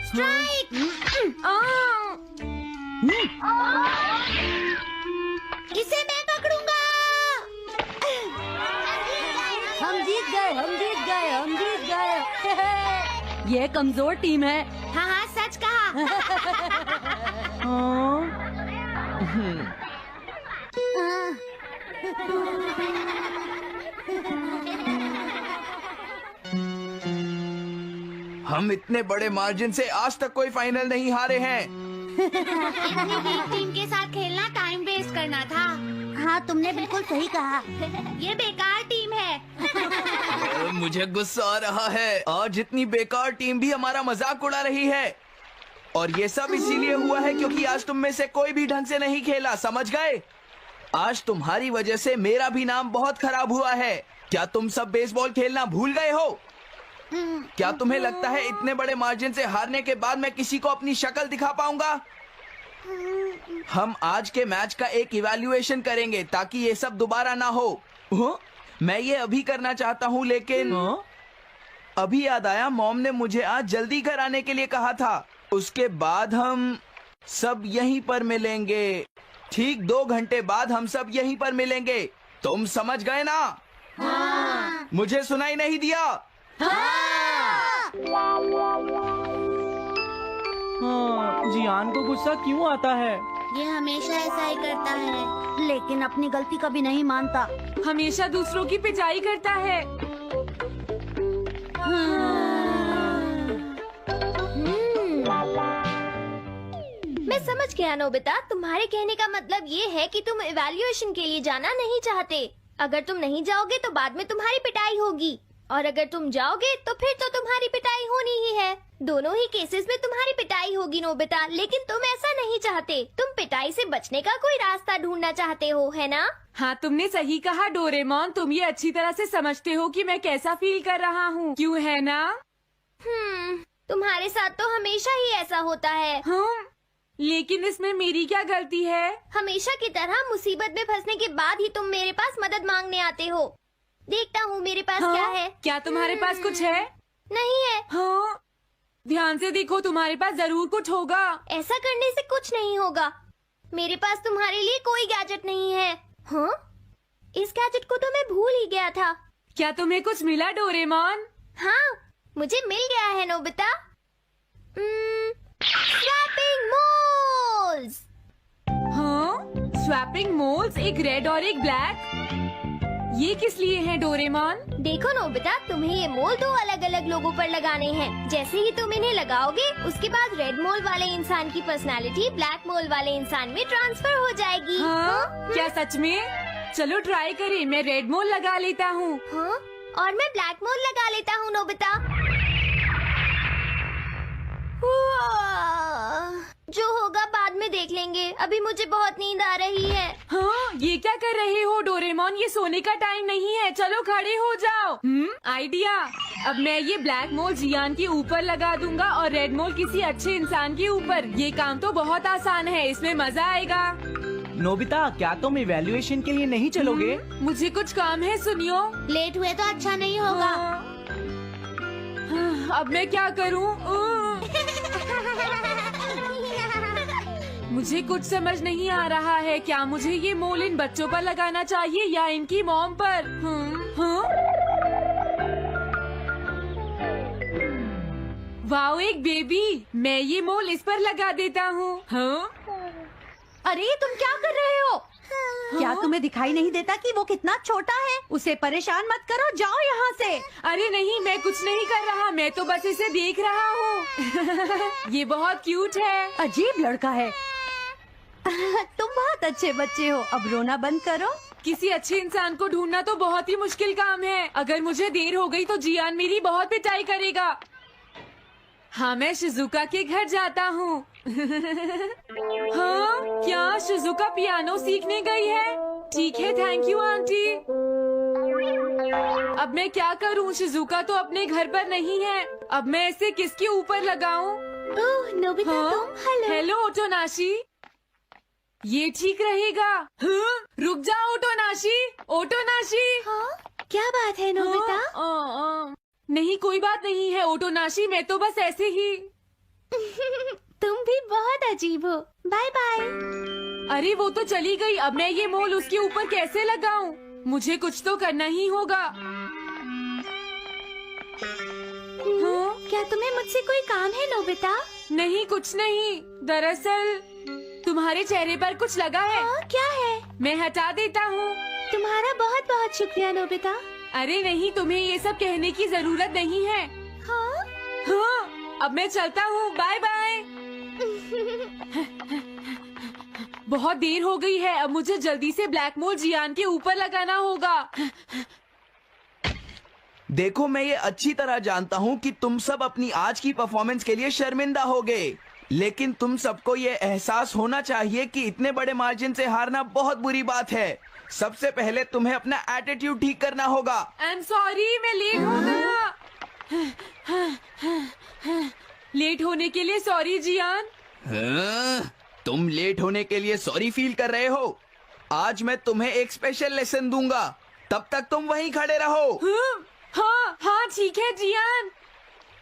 Strike. इसे मैं पकड़ूंगा। हम जीत गए, हम जीत गए, हम जीत गए। ये कमजोर टीम है। हाँ हाँ, सच कहा। हम इतने बड़े मार्जिन से आज तक कोई फाइनल नहीं हारे हैं। इतनी वीक टीम के साथ खेलना टाइम वेस्ट करना था। हाँ, तुमने बिल्कुल सही कहा। ये बेकार टीम है। मुझे गुस्सा आ रहा है। आज इतनी बेकार टीम भी हमारा मजाक उड़ा रही है। और ये सब इसीलिए हुआ है क्योंकि आज तुम में से कोई भी ढंग से नहीं खेला, समझ गए? आज तुम्हारी वजह से मेरा भी नाम बहुत खराब हुआ है। क्या तुम सब बेसबॉल खेलना भूल गए हो? क्या तुम्हें लगता है इतने बड़े मार्जिन से हारने के बाद मैं किसी को अपनी शक्ल दिखा पाऊंगा? हम आज के मैच का एक इवैल्यूएशन करेंगे ताकि ये सब दोबारा ना हो। मैं ये अभी करना चाहता हूँ, लेकिन अभी याद आया मॉम ने मुझे आज जल्दी घर आने के लिए कहा था। उसके बाद हम सब यहीं पर मिलेंगे। ठीक 2 घंटे बाद हम सब यहीं पर मिलेंगे। तुम समझ गए ना? हाँ। मुझे सुनाई नहीं दिया? हाँ, जियान को गुस्सा क्यों आता है? ये हमेशा ऐसा ही करता है। लेकिन अपनी गलती कभी नहीं मानता। हमेशा दूसरों की पिटाई करता है। मैं समझ गया नोबिता, तुम्हारे कहने का मतलब ये है कि तुम इवैल्यूएशन के लिए जाना नहीं चाहते। अगर तुम नहीं जाओगे तो बाद में तुम्हारी पिटाई होगी, और अगर तुम जाओगे तो फिर तो तुम्हारी पिटाई होनी ही है। दोनों ही केसेस में तुम्हारी पिटाई होगी नोबिता, लेकिन तुम ऐसा नहीं चाहते। तुम पिटाई से बचने का कोई रास्ता ढूंढना चाहते हो, है ना? हाँ, तुमने सही कहा डोरेमोन। तुम ये अच्छी तरह से समझते हो कि मैं कैसा फील कर रहा हूँ, क्यों है ना? तुम्हारे साथ तो हमेशा ही ऐसा होता है। लेकिन इसमें मेरी क्या गलती है? हमेशा की तरह मुसीबत में फंसने के बाद ही तुम मेरे पास मदद मांगने आते हो। देखता हूँ मेरे पास क्या है। क्या तुम्हारे पास कुछ है? नहीं है। हाँ, ध्यान से देखो, तुम्हारे पास जरूर कुछ होगा। ऐसा करने से कुछ नहीं होगा। मेरे पास तुम्हारे लिए कोई गैजेट नहीं है। हाँ? इस गैजेट को तो मैं भूल ही गया था। क्या तुम्हें कुछ मिला डोरेमोन? हाँ, मुझे मिल गया है नोबिता। Swapping moles. हाँ, स्वैपिंग मोल्स, एक रेड और एक ब्लैक। ये किस लिए है डोरेमोन? देखो नोबिता, तुम्हें ये मोल 2 अलग अलग लोगों पर लगाने हैं। जैसे ही तुम इन्हें लगाओगे, उसके बाद रेड मोल वाले इंसान की पर्सनालिटी ब्लैक मोल वाले इंसान में ट्रांसफर हो जाएगी। हाँ? क्या सच में? चलो ट्राई करें। मैं रेड मोल लगा लेता हूँ। हाँ? और मैं ब्लैक मोल लगा लेता हूँ नोबिता। जो होगा बाद में देख लेंगे। अभी मुझे बहुत नींद आ रही है। हाँ, ये क्या कर रहे हो डोरेमोन? ये सोने का टाइम नहीं है। चलो खड़े हो जाओ। आइडिया। अब मैं ये ब्लैक मोल जियान के ऊपर लगा दूंगा और रेड मोल किसी अच्छे इंसान के ऊपर। ये काम तो बहुत आसान है, इसमें मजा आएगा। नोबिता, क्या तुम इवैल्यूएशन के लिए नहीं चलोगे? मुझे कुछ काम है, सुनियो। लेट हुए तो अच्छा नहीं होगा। अब मैं क्या करूँ? मुझे कुछ समझ नहीं आ रहा है। क्या मुझे ये मोल इन बच्चों पर लगाना चाहिए या इनकी मॉम पर? वाओ, एक बेबी। मैं ये मोल इस पर लगा देता हूँ। अरे तुम क्या कर रहे हो? क्या तुम्हें दिखाई नहीं देता कि वो कितना छोटा है? उसे परेशान मत करो, जाओ यहाँ से। अरे नहीं, मैं कुछ नहीं कर रहा। मैं तो बस इसे देख रहा हूँ। ये बहुत क्यूट है। अजीब लड़का है। तुम बहुत अच्छे बच्चे हो। अब रोना बंद करो। किसी अच्छे इंसान को ढूंढना तो बहुत ही मुश्किल काम है। अगर मुझे देर हो गई तो जियान मेरी बहुत पिटाई करेगा। हाँ, मैं शिजुका के घर जाता हूँ। हाँ, क्या शिजुका पियानो सीखने गई है? ठीक है, थैंक यू आंटी। अब मैं क्या करूँ? शिजुका तो अपने घर पर नहीं है। अब मैं इसे किसके ऊपर लगाऊं? ओह नोबिता, हाँ? तुम। हेलो ओटोनाशी। ये ठीक रहेगा। हाँ? रुक जाओ ओटोनाशी। ओटोनाशी। हाँ? क्या बात है नोबिता? नहीं, कोई बात नहीं है ओटोनाशी। मैं तो बस ऐसे ही। तुम भी बहुत अजीब हो। Bye bye. अरे वो तो चली गई, अब मैं ये मोल उसके ऊपर कैसे लगाऊं? मुझे कुछ तो करना ही होगा। हाँ? क्या तुम्हें मुझसे कोई काम है नोबिता? नहीं, कुछ नहीं। दरअसल तुम्हारे चेहरे पर कुछ लगा है। क्या है? मैं हटा देता हूँ। तुम्हारा बहुत बहुत शुक्रिया नोबिता। अरे नहीं, तुम्हें ये सब कहने की जरूरत नहीं है। हाँ? हाँ, अब मैं चलता हूँ। Bye bye. बहुत देर हो गई है, अब मुझे जल्दी से ब्लैक मोल जियान के ऊपर लगाना होगा। देखो, मैं ये अच्छी तरह जानता हूँ कि तुम सब अपनी आज की परफॉर्मेंस के लिए शर्मिंदा होगे, लेकिन तुम सबको ये एहसास होना चाहिए कि इतने बड़े मार्जिन से हारना बहुत बुरी बात है। सबसे पहले तुम्हें अपना एटीट्यूड ठीक करना होगा। आई एम सॉरी, मैं लेट हो गया। लेट होने के लिए सॉरी जियान। हाँ, तुम लेट होने के लिए सॉरी फील कर रहे हो? आज मैं तुम्हें एक स्पेशल लेसन दूंगा, तब तक तुम वहीं खड़े रहो। हाँ हाँ ठीक है जियान।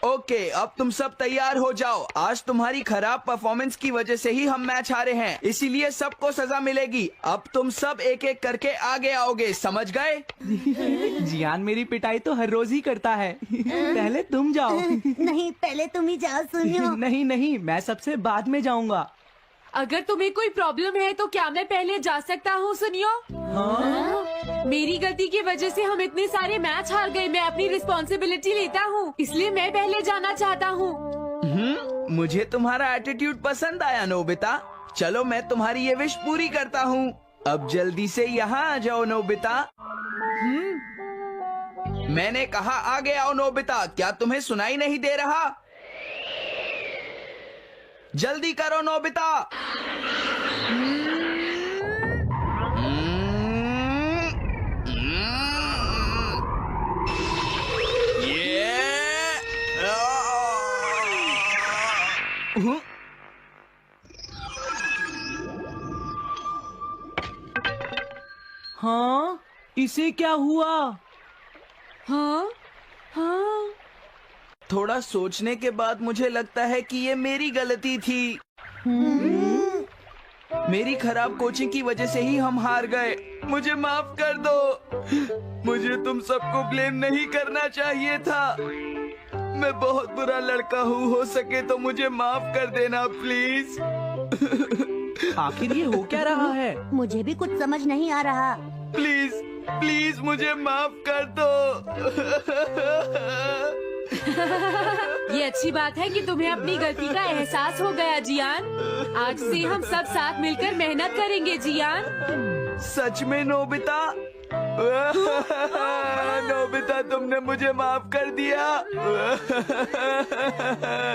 ओके, अब तुम सब तैयार हो जाओ। आज तुम्हारी खराब परफॉर्मेंस की वजह से ही हम मैच हारे हैं, इसीलिए सबको सजा मिलेगी। अब तुम सब एक एक करके आगे आओगे, समझ गए? जियान मेरी पिटाई तो हर रोज ही करता है। पहले तुम जाओ। नहीं, पहले तुम ही जाओ सुनियो। नहीं नहीं, मैं सबसे बाद में जाऊंगा। अगर तुम्हें कोई प्रॉब्लम है तो क्या मैं पहले जा सकता हूँ? सुनियो, मेरी गलती की वजह से हम इतने सारे मैच हार गए। मैं अपनी रिस्पॉन्सिबिलिटी लेता हूँ, इसलिए मैं पहले जाना चाहता हूँ। मुझे तुम्हारा एटीट्यूड पसंद आया नोबिता। चलो, मैं तुम्हारी ये विश पूरी करता हूँ। अब जल्दी से यहाँ आ जाओ नोबिता। मैंने कहा आगे आओ नोबिता, क्या तुम्हें सुनाई नहीं दे रहा? जल्दी करो नोबिता। हाँ, इसे क्या हुआ? हाँ हाँ, थोड़ा सोचने के बाद मुझे लगता है कि ये मेरी गलती थी। मेरी खराब कोचिंग की वजह से ही हम हार गए। मुझे माफ कर दो। मुझे तुम सबको ब्लेम नहीं करना चाहिए था। मैं बहुत बुरा लड़का हूँ, हो सके तो मुझे माफ कर देना प्लीज। आखिर ये हो क्या रहा है? मुझे भी कुछ समझ नहीं आ रहा। प्लीज प्लीज मुझे माफ कर दो। ये अच्छी बात है कि तुम्हें अपनी गलती का एहसास हो गया जियान। आज से हम सब साथ मिलकर मेहनत करेंगे जियान। सच में नोबिता? नोबिता, तुमने मुझे माफ कर दिया।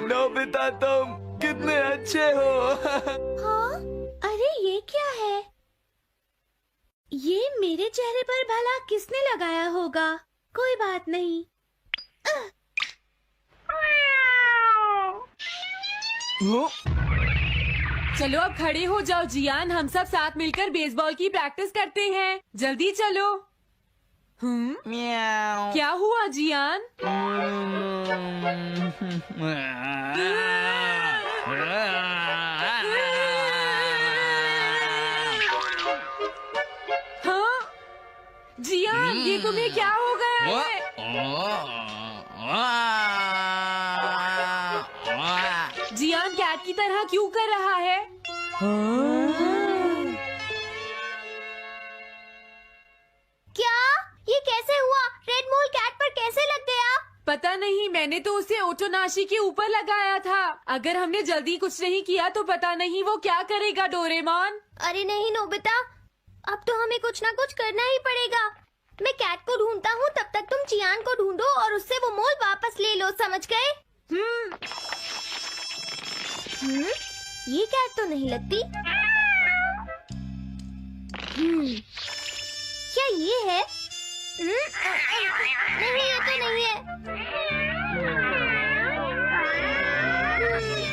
नोबिता, तुम कितने अच्छे हो। हाँ? अरे ये क्या है? ये मेरे चेहरे पर भला किसने लगाया होगा? कोई बात नहीं। चलो अब खड़े हो जाओ जियान, हम सब साथ मिलकर बेसबॉल की प्रैक्टिस करते हैं। जल्दी चलो। म्याऊ। क्या हुआ जियान? हाँ जियान, ये तुम्हें क्या हो गया है? जियान कैट की तरह क्यों कर रहा है? क्या? ये कैसे हुआ? रेड मोल कैट पर कैसे लग गया? पता नहीं, मैंने तो उसे ओटोनाशी के ऊपर लगाया था। अगर हमने जल्दी कुछ नहीं किया तो पता नहीं वो क्या करेगा डोरेमोन। अरे नहीं नोबिता, अब तो हमें कुछ ना कुछ करना ही पड़ेगा। मैं कैट को ढूंढता हूँ, तब तक तुम चियान को ढूंढो और उससे वो मोल वापस ले लो, समझ गए? ये कैट तो नहीं लगती। क्या ये है? नहीं, ये तो नहीं है।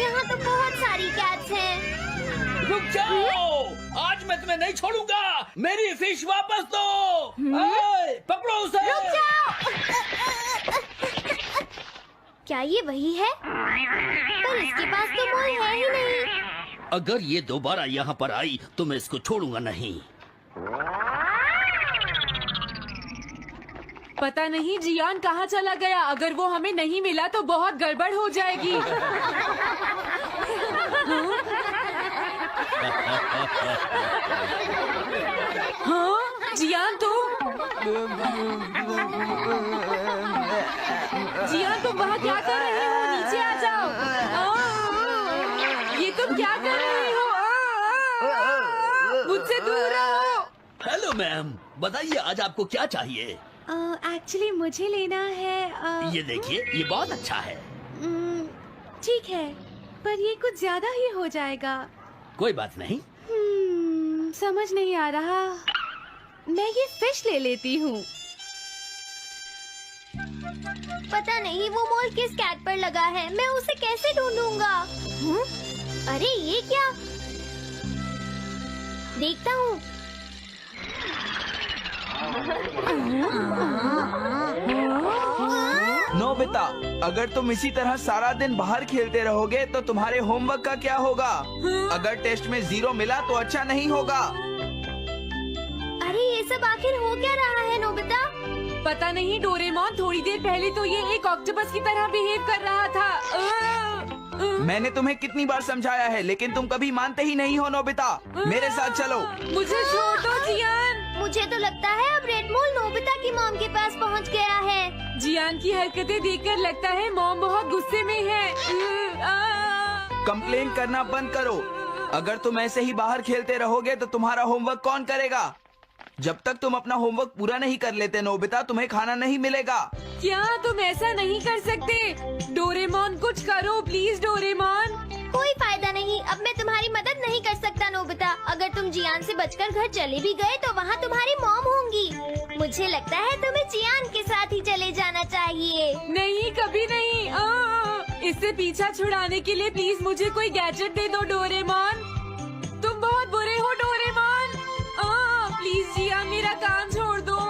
यहाँ तो बहुत सारी कैट्स हैं। रुक जाओ, आज मैं तुम्हें नहीं छोड़ूंगा। मेरी फिश वापस दो। ए, पकड़ो उसे। रुक जाओ। क्या ये वही है? पर इसके पास तो मोल है ही नहीं। अगर ये दोबारा यहाँ पर आई तो मैं इसको छोड़ूंगा नहीं। पता नहीं जियान कहाँ चला गया। अगर वो हमें नहीं मिला तो बहुत गड़बड़ हो जाएगी। हाँ जियान तुम वहाँ क्या कर रहे हो? नीचे आ जाओ। ये तुम क्या कर रहे हो? मुझसे दूर रहो। हेलो मैम, बताइए आज आपको क्या चाहिए? एक्चुअली मुझे लेना है ये देखिए, ये बहुत अच्छा है। ठीक है, पर ये कुछ ज्यादा ही हो जाएगा। कोई बात नहीं। समझ नहीं आ रहा। मैं ये फिश ले लेती हूँ। पता नहीं वो मोल किस कैट पर लगा है। मैं उसे कैसे ढूंढूंगा? अरे ये क्या? देखता हूँ। नोबिता, अगर तुम इसी तरह सारा दिन बाहर खेलते रहोगे तो तुम्हारे होमवर्क का क्या होगा? अगर टेस्ट में 0 मिला तो अच्छा नहीं होगा। अरे ये सब आखिर हो क्या रहा है नोबिता? पता नहीं डोरेमोन, थोड़ी देर पहले तो ये एक ऑक्टोपस की तरह बिहेव कर रहा था। मैंने तुम्हें कितनी बार समझाया है, लेकिन तुम कभी मानते ही नहीं हो। नोबिता, मेरे साथ चलो। मुझे छोड़ दो जियान। मुझे तो लगता है अब रेड मोल नोबिता की मॉम के पास पहुंच गया है। जियान की हरकतें देखकर लगता है मॉम बहुत गुस्से में है। कंप्लेन करना बंद करो। अगर तुम ऐसे ही बाहर खेलते रहोगे तो तुम्हारा होमवर्क कौन करेगा? जब तक तुम अपना होमवर्क पूरा नहीं कर लेते नोबिता, तुम्हें खाना नहीं मिलेगा। क्या तुम ऐसा नहीं कर सकते? डोरेमोन कुछ करो प्लीज डोरेमोन। कोई फायदा नहीं, अब मैं तुम्हारी मदद नहीं कर सकता नोबिता। अगर तुम जियान से बचकर घर चले भी गए तो वहाँ तुम्हारी मॉम होंगी। मुझे लगता है तुम्हें जियान के साथ ही चले जाना चाहिए। नहीं, कभी नहीं। इससे पीछा छुड़ाने के लिए प्लीज मुझे कोई गैजेट दे दो डोरेमोन। तुम बहुत बुरे हो डोरेमोन। प्लीज जियान, मेरा काम छोड़ दो।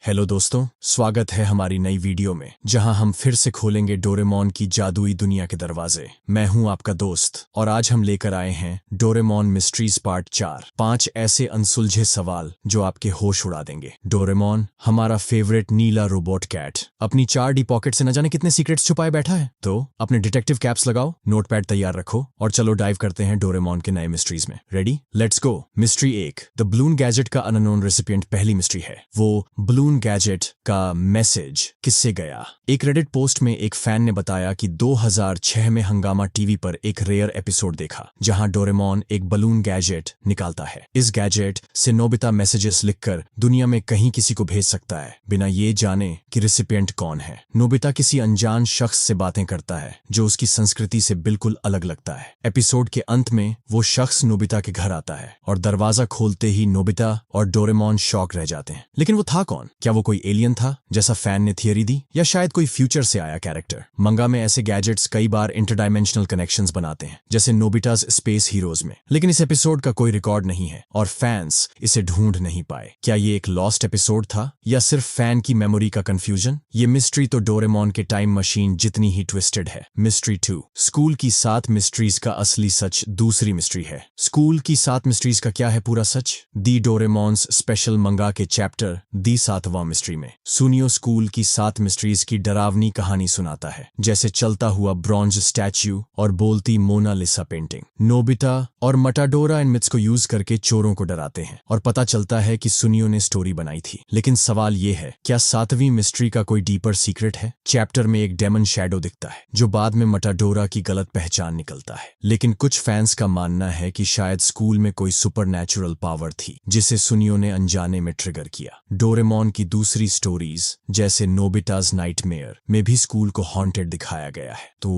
हेलो दोस्तों, स्वागत है हमारी नई वीडियो में, जहां हम फिर से खोलेंगे डोरेमोन की जादुई दुनिया के दरवाजे। मैं हूं आपका दोस्त और आज हम लेकर आए हैं डोरेमोन मिस्ट्रीज पार्ट 4। 5 ऐसे अनसुलझे सवाल जो आपके होश उड़ा देंगे। डोरेमोन, हमारा फेवरेट नीला रोबोट कैट, अपनी 4D पॉकेट से न जाने कितने सीक्रेट्स छुपाए बैठा है। तो अपने डिटेक्टिव कैप्स लगाओ, नोटपैड तैयार रखो और चलो डाइव करते हैं डोरेमोन के नए मिस्ट्रीज में। Ready? Let's go. Mystery 1, the balloon gadget का अननोन रेसिपिएंट पहली मिस्ट्री है। वो बलून गैजेट का मैसेज किससे गया? एक रेडिट पोस्ट में एक फैन ने बताया कि 2006 में हंगामा टीवी पर एक रेयर एपिसोड देखा जहां डोरेमोन एक बलून गैजेट निकालता है। इस गैजेट से नोबिता मैसेजेस लिखकर दुनिया में कहीं किसी को भेज सकता है बिना ये जाने कि रेसिपिएंट कौन है। नोबिता किसी अनजान शख्स से बातें करता है जो उसकी संस्कृति से बिल्कुल अलग लगता है। एपिसोड के अंत में वो शख्स नोबिता के घर आता है और दरवाजा खोलते ही नोबिता और डोरेमोन शॉक रह जाते हैं। लेकिन वो था कौन? क्या वो कोई एलियन था जैसा फैन ने थियरी दी, या शायद कोई फ्यूचर से आया कैरेक्टर? मंगा में ऐसे गैजेट्स कई बार इंटरडायमेंशनल कनेक्शंस बनाते हैं, जैसे नोबिता's स्पेस हीरोज में, लेकिन इस एपिसोड का कोई रिकॉर्ड नहीं है और फैंस इसे ढूंढ नहीं पाए। क्या ये एक लॉस्ट एपिसोड था या सिर्फ फैन की मेमोरी का कंफ्यूजन? ये मिस्ट्री तो डोरेमोन के टाइम मशीन जितनी ही ट्विस्टेड है। मिस्ट्री 2, स्कूल की 7 मिस्ट्रीज का असली सच दूसरी मिस्ट्री है। स्कूल की 7 मिस्ट्रीज का क्या है पूरा सच? दी डोरेमोन्स स्पेशल मंगा के चैप्टर दी 7वां मिस्ट्री में सुनियो स्कूल की 7 मिस्ट्रीज की डरावनी कहानी सुनाता है, जैसे चलता हुआ ब्रॉन्ज स्टैच्यू और बोलती मोनालिसा पेंटिंग। नोबिता और मटाडोरा इन मिथ्स को यूज करके चोरों को डराते हैं और पता चलता है कि सुनियो ने स्टोरी बनाई थी। लेकिन सवाल ये है, क्या 7वीं मिस्ट्री का कोई डीपर सीक्रेट है? चैप्टर में एक डेमन शैडो दिखता है जो बाद में मटाडोरा की गलत पहचान निकलता है। लेकिन कुछ फैंस का मानना है कि शायद स्कूल में कोई सुपरनैचुरल पावर थी जिसे सुनियो ने अनजाने में ट्रिगर किया। डोरेमोन की दूसरी स्टोरीज जैसे नोबिता's नाइटमेयर में भी स्कूल को हॉन्टेड दिखाया गया है। तो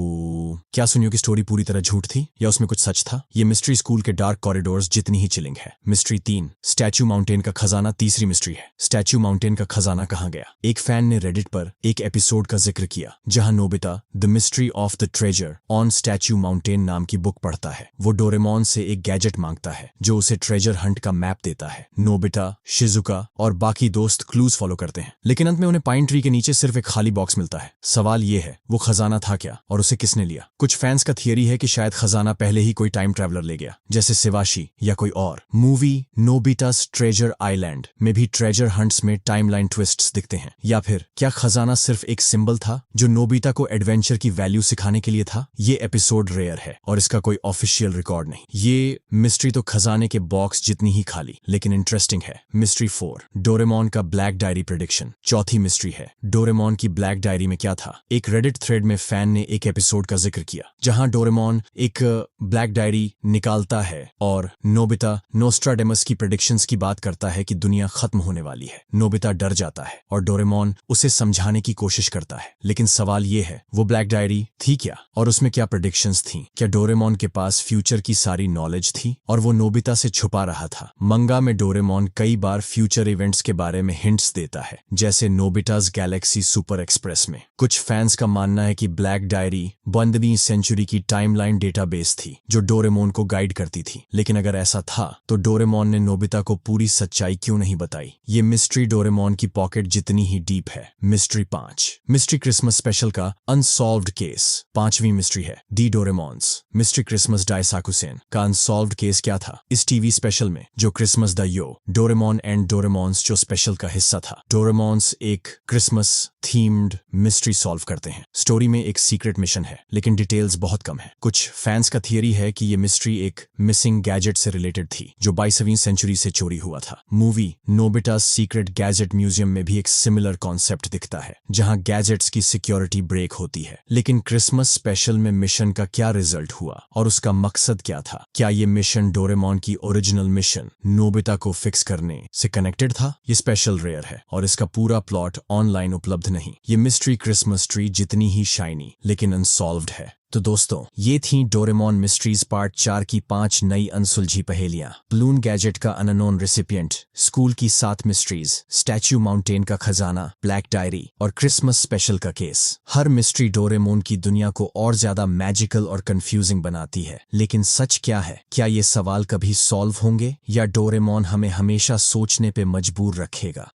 क्या सुनियो की स्टोरी पूरी तरह झूठ थी या उसमें कुछ सच था? ये मिस्ट्री स्कूल के डार्क कॉरिडोर्स जितनी ही चिलिंग है। मिस्ट्री 3, स्टैच्यू माउंटेन का खजाना तीसरी मिस्ट्री है। स्टैच्यू माउंटेन का खजाना कहाँ गया? एक फैन ने रेडिट पर एक एपिसोड का जिक्र किया जहां Nobita the mystery of the treasure on statue mountain नाम की बुक पढ़ता है। वो डोरेमोन से एक गैजेट मांगता है जो उसे ट्रेजर हंट का मैप देता है। नोबिता, शिजुका और बाकी दोस्त क्लूज रूल्स फॉलो करते हैं, लेकिन अंत में उन्हें पाइन ट्री के नीचे सिर्फ एक खाली बॉक्स मिलता है। सवाल ये है, वो खजाना था क्या और उसे किसने लिया? कुछ फैंस का थियरी है कि शायद खजाना पहले ही कोई टाइम ट्रैवलर ले गया, जैसे शिवाशी या कोई और। मूवी नोबितास ट्रेजर आइलैंड में भी ट्रेजर हंट्स में टाइमलाइन ट्विस्ट्स दिखते हैं। या फिर क्या खजाना सिर्फ एक सिंबल था जो नोबिता को एडवेंचर की वैल्यू सिखाने के लिए था? ये एपिसोड रेयर है और इसका कोई ऑफिशियल रिकॉर्ड नहीं। ये मिस्ट्री तो खजाने के बॉक्स जितनी ही खाली लेकिन इंटरेस्टिंग है। मिस्ट्री 4, डोरेमोन का ब्लैक डायरी प्रेडिक्शन। चौथी मिस्ट्री है, डोरेमोन की ब्लैक डायरी में क्या था? एक रेडिट थ्रेड में फैन ने एक एपिसोड का जिक्र किया जहां डोरेमोन एक ब्लैक डायरी निकालता है और नोबिता नोस्ट्राडेमस की प्रेडिक्शंस की बात करता है कि दुनिया खत्म होने वाली है। नोबिता डर जाता है और डोरेमोन उसे समझाने की कोशिश करता है, लेकिन सवाल ये है, वो ब्लैक डायरी थी क्या और उसमें क्या प्रेडिक्शंस थी? क्या डोरेमोन के पास फ्यूचर की सारी नॉलेज थी और वो नोबिता से छुपा रहा था? मंगा में डोरेमोन कई बार फ्यूचर इवेंट्स के बारे में हिंट्स देता है, जैसे नोबिता's गैलेक्सी सुपर एक्सप्रेस में। कुछ फैंस का मानना है कि ब्लैक डायरी 12वीं सेंचुरी की टाइमलाइन डेटाबेस थी जो डोरेमोन को गाइड करती थी, लेकिन अगर ऐसा था तो डोरेमोन ने नोबिता को पूरी सच्चाई क्यों नहीं बताई? ये मिस्ट्री डोरेमोन की पॉकेट जितनी ही डीप है। मिस्ट्री 5, मिस्ट्री क्रिसमस स्पेशल का अनसॉल्व्ड केस। 5वीं मिस्ट्री है डी डोरेमोन्स। मिस्ट्री क्रिसमस डायसाकुसेन का अनसॉल्व्ड केस क्या था? इस टीवी स्पेशल में जो क्रिसमस द यो डोरेमोन एंड डोरेमोन्स जो स्पेशल का हिस्सा था, डोरेमोन्स एक क्रिसमस थीम्ड मिस्ट्री सॉल्व करते हैं। स्टोरी में एक सीक्रेट मिशन है लेकिन डिटेल्स बहुत कम है। कुछ फैंस का थियरी है कि ये मिस्ट्री एक मिसिंग गैजेट से रिलेटेड थी जो 22वीं सेंचुरी से चोरी हुआ था। मूवी नोबिता's सीक्रेट गैजेट म्यूजियम में भी एक सिमिलर कॉन्सेप्ट दिखता है जहां गैजेट्स की सिक्योरिटी ब्रेक होती है। लेकिन क्रिसमस स्पेशल में मिशन का क्या रिजल्ट हुआ और उसका मकसद क्या था? क्या ये मिशन डोरेमोन की ओरिजिनल मिशन नोबिता को फिक्स करने से कनेक्टेड था? ये स्पेशल रेयर है और इसका पूरा प्लॉट ऑनलाइन उपलब्ध नहीं। ये मिस्ट्री क्रिसमस ट्री जितनी ही शाइनी लेकिन अनसॉल्व्ड है। तो दोस्तों, ये थी डोरेमोन मिस्ट्रीज पार्ट 4 की 5 नई अनसुलझी पहेलियां। ब्लून गैजेट का अननोन रेसिपिएंट, स्कूल की 7 मिस्ट्रीज, स्टैच्यू माउंटेन का खजाना, ब्लैक डायरी और क्रिसमस स्पेशल का केस। हर मिस्ट्री डोरेमोन की दुनिया को और ज्यादा मैजिकल और कंफ्यूजिंग बनाती है। लेकिन सच क्या है? क्या ये सवाल कभी सॉल्व होंगे या डोरेमोन हमें हमेशा सोचने पे मजबूर रखेगा?